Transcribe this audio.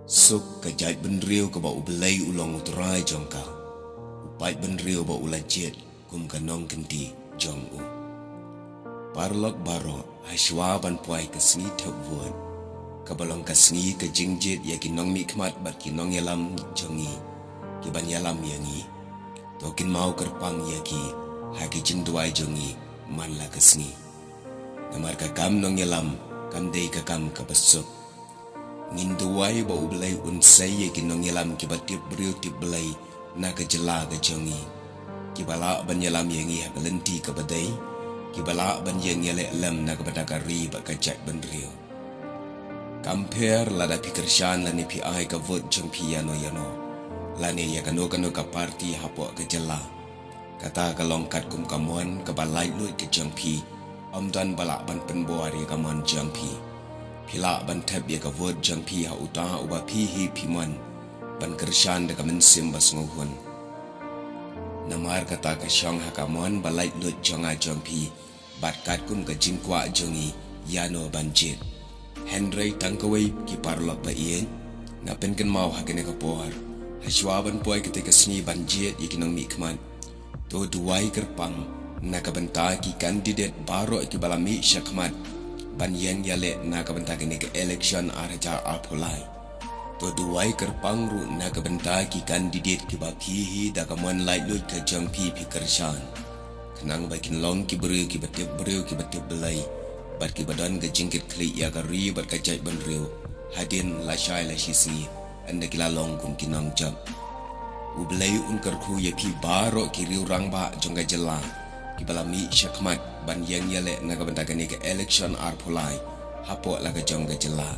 Suk kajait benriu ke bau belai ulang uterai jongka. Upai benriu bau ulajet kum kanong kenti jong u. Parlok baro hasywa ban puai ke sengi tebun. Kabalong ke sengi ke jingjit ya kinong mikmat bat kinong yalam jongi. Kiban yalam yangi. Tokin mau kerpang ya ki haki jinduai jongi manla ke sengi. Namar ka kam nong yalam kam dei ka kam ka besuk. Nginduai bau belai unsai ye kinong yalam kibatip beriu tip belai na ke jela ke jongi. Kibala ban yalam yangi ha kelenti ke badai. Kibala ban yang yale alam na ke badakari bak kajat benriu. Kamper lada pikir syan lani pi ai ke vot jong pi yano yano. Lani ya kano ka parti hapok ke jela. Kata kalongkat kum kamuan ke balai luit ke jong pi. Omdan balak ban penbuar ya kamuan jong pi. Pila ban tab ya ka vot jang pi ha uta uba pi hi pi man ban kershan de ka mensim bas ngohun. Namar kata ka syang ha kamuan balai lut jonga jang pi bat kat kum ka jingkwa jongi yano banjit. Henry tangkawai ki parlok ba ien na penken mau ha kene ka pohar. Hasywa ban puai ketika seni banjit ikinong mikman. To duai kerpang na ka benta ki kandidat baro ki balami syakmat. Ban yang yale na kabenta kini ke election araja apulai. To duai kerpang ru na kabenta ki kandidat ki bapihi da kamuan light lut ke jang pi kershan. Kenang bakin long ki beriu ki batip belai. Bat ki badan ke jingkit klik ya kari bat kajai benriu. Hadin la syai la sisi anda kila long kun kinang jam. Ubelai un kerku ya pi baro ki riu rang ba jong ka jela. Kibalami syakmat ban yang yale na kabenta kini ke election arpulai hapok la ke jong ke jela.